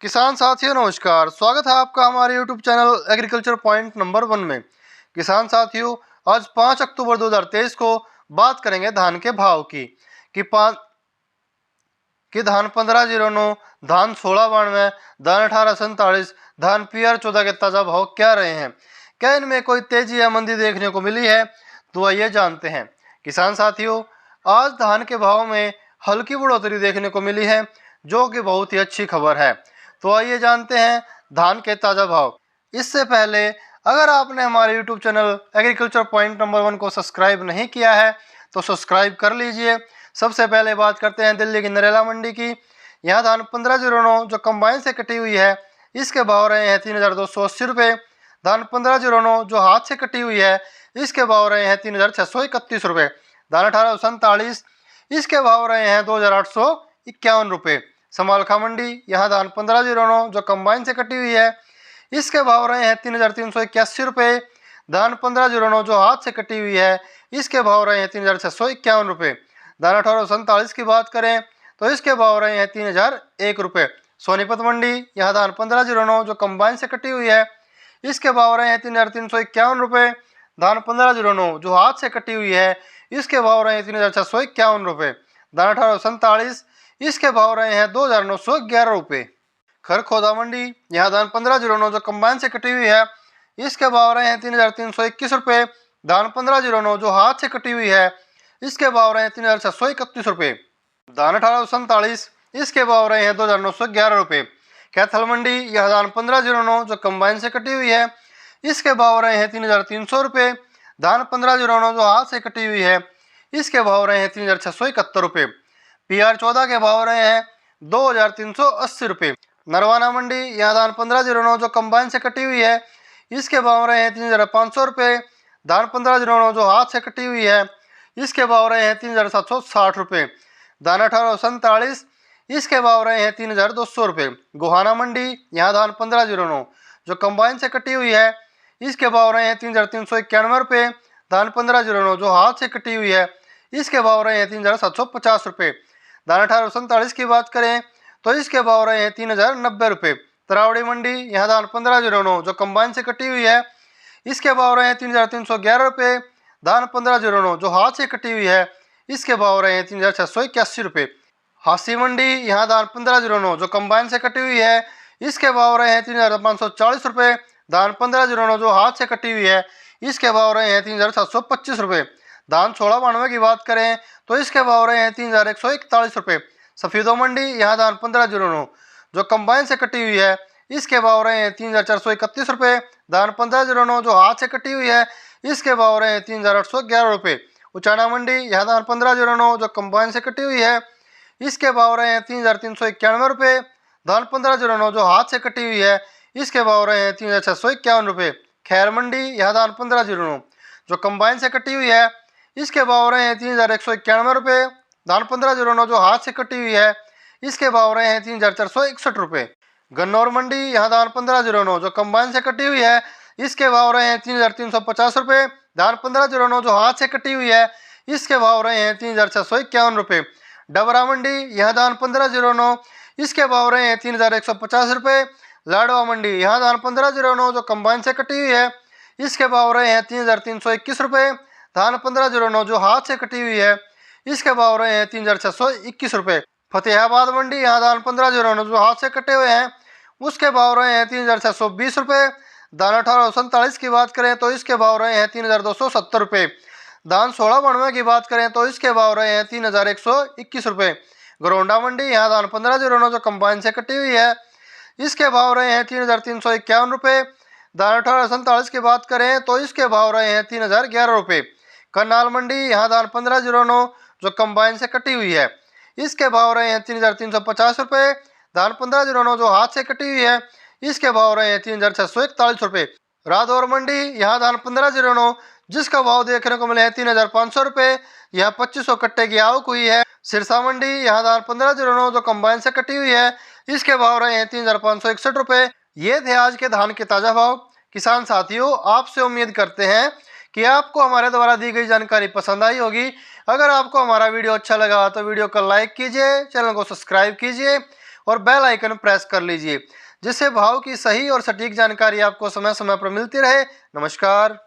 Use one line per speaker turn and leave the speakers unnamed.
किसान साथियों नमस्कार, स्वागत है आपका हमारे YouTube channel agriculture point number 1 में। किसान साथियों, आज 5 अक्टूबर 2023 को बात करेंगे धान के भाव की कि धान 1509, धान 1692, धान 1847, धान PR14 के ताज़ा भाव क्या रहे हैं। क्या इनमें कोई तेजी या मंदी देखने को मिली है? तो आइए जानते हैं। किसान साथियों, आज धान के भाव में हल्की बढ़ोतरी देखने को मिली है, जो कि बहुत ही अच्छी खबर है। तो आइए जानते हैं धान के ताज़ा भाव। इससे पहले अगर आपने हमारे YouTube channel agriculture point number 1 को सब्सक्राइब नहीं किया है तो सब्सक्राइब कर लीजिए। सबसे पहले बात करते हैं दिल्ली की नरेला मंडी की। यहाँ धान 1509 जो कंबाइन से कटी हुई है, इसके भाव रहे हैं 3280 रुपये। धान 1509 जो हाथ से कटी हुई है, इसके भाव रहे हैं 3631 रुपये। धान 1847, इसके भाव रहे हैं 2851 रुपये। समालखा मंडी, यहाँ धान 1509 जो कंबाइन से कटी हुई है, इसके भाव रहे हैं 3381 रुपये। धान 1509 जो हाथ से कटी हुई है, इसके भाव रहे हैं 3651 रुपये। धान 1847 की बात करें तो इसके भाव रहे हैं 3001 रुपये। सोनीपत मंडी, यहाँ धान 1509 जो कंबाइन से कटी हुई है, इसके भाव रहे हैं 3351 रुपये। धान 1509 जो हाथ से कटी हुई है, इसके भाव रहे हैं 3651 रुपये। धान 1847, इसके भाव रहे हैं 2911 रुपये। खरखोदा मंडी, यहाँ धान 1509 जो कंबाइन से कटी हुई है, इसके भाव रहे हैं 3321 रुपये। धान 1509 जो हाथ से कटी हुई है, इसके भाव रहे हैं 3631 रुपये। धान 1847, इसके भाव रहे हैं 2911 रुपये। कैथल मंडी, यह धान 1509 जो कंबाइन से कटी हुई है, इसके भाव रहे हैं 3300 रुपये। धान 1509 जो हाथ से कटी हुई है, इसके भाव रहे हैं 3671 रुपये। PR14 के भाव रहे हैं 2380 रुपये। नरवाना मंडी, यहाँ धान 1509 जो कंबाइन से कटी हुई है, इसके भाव रहे हैं 3500 रुपये। धान 1509 जो हाथ से कटी हुई है, इसके भाव रहे हैं 3760 रुपये। धान 1847, इसके भाव रहे हैं 3200 रुपये। गोहाना मंडी, यहाँ धान 1509 जो कंबाइन से कटी हुई है, इसके भाव रहे हैं 3391 रुपये। धान 1509 जो हाथ से कटी हुई है, इसके भाव रहे हैं 3750 रुपये। धान 1847 की बात करें तो इसके भाव रहे हैं 3090 रुपये। तरावड़ी मंडी, यहाँ धान 1509 जो कंबाइन से कटी हुई है, इसके भाव रहे हैं 3311 रुपये। धान 1509 जो हाथ से कटी हुई है, इसके भाव रहे हैं 3681 रुपये। हासी मंडी, यहाँ धान 1509 जो कंबाइन से कटी हुई है, इसके भाव रहे हैं 3540 रुपये। धान 1509 जो हाथ से कटी हुई है, इसके भाव रहे हैं 3725 रुपये। धान 1692 की बात करें तो इसके भाव रहे हैं 3141 रुपये। सफेदो मंडी, यहाँ धान 1509 जो कंबाइन से कटी हुई है, इसके भाव रहे हैं 3431 रुपये। धान 1509 जो हाथ से कटी हुई है, इसके भाव रहे हैं 3811 रुपये। उचाना मंडी, यहाँ धान 1509 जो कंबाइन से कटी हुई है, इसके भाव रहे हैं 3391 रुपये। धान 1509 जो हाथ से कटी हुई है, इसके भाव रहे हैं 3651 रुपये। खैर मंडी, यहाँ धान 1509 जो कंबाइन से कटी हुई है, इसके भाव रहे हैं 3191 रुपये। धान 1509 जो हाथ से कटी हुई है, इसके भाव रहे हैं 3461 रुपये। गन्नौर मंडी, यहाँ धान 1509 जो कंबाइन से कटी हुई है, इसके भाव रहे हैं 3350 रुपये। धान 1509 जो हाथ से कटी हुई है, इसके भाव रहे हैं 3651 रुपये। डबरा मंडी, यहाँ धान 1509, इसके भाव रहे हैं 3150 रुपये। लाडवा मंडी, यहाँ धान 1509 जो कंबाइन से कटी हुई है, इसके भाव रहे हैं 3321 रुपये। धान 1509 जो हाथ से कटी हुई है, इसके भाव रहे हैं 3621 रुपये। फतेहाबाद मंडी, यहाँ धान 1509 जो हाथ से कटे हुए हैं, उसके भाव रहे हैं 3620 रुपये। धान 1847 की बात करें तो इसके भाव रहे हैं 3270 रुपये। धान 1692 की बात करें तो इसके भाव रहे हैं 3121 रुपये। गरोंडा मंडी, यहाँ धान 1509 जो कंबाइन से कटी हुई है, इसके भाव रहे हैं 3351 रुपये। धान 1847 की बात करें तो इसके भाव रहे हैं 3011 रुपये। करनाल मंडी, यहाँ धान 1509 जो कंबाइन से कटी हुई है, इसके भाव रहे हैं 3350 रुपये। धान 1509 जो हाथ से कटी हुई है, इसके भाव रहे हैं 3641 रुपये। रादौर मंडी, यहाँ धान 1509 जिसका भाव देखने को मिले हैं 3500 रुपये, यह 2500 कट्टे की आवक हुई है। सिरसा मंडी, यहाँ धान 1509 जो कंबाइन से कटी हुई है, इसके भाव रहे हैं 3561 रुपये। ये थे आज के धान के ताज़ा भाव। किसान साथियों, आपसे उम्मीद करते हैं कि आपको हमारे द्वारा दी गई जानकारी पसंद आई होगी। अगर आपको हमारा वीडियो अच्छा लगा तो वीडियो को लाइक कीजिए, चैनल को सब्सक्राइब कीजिए और बेल आइकन प्रेस कर लीजिए, जिससे भाव की सही और सटीक जानकारी आपको समय समय पर मिलती रहे। नमस्कार।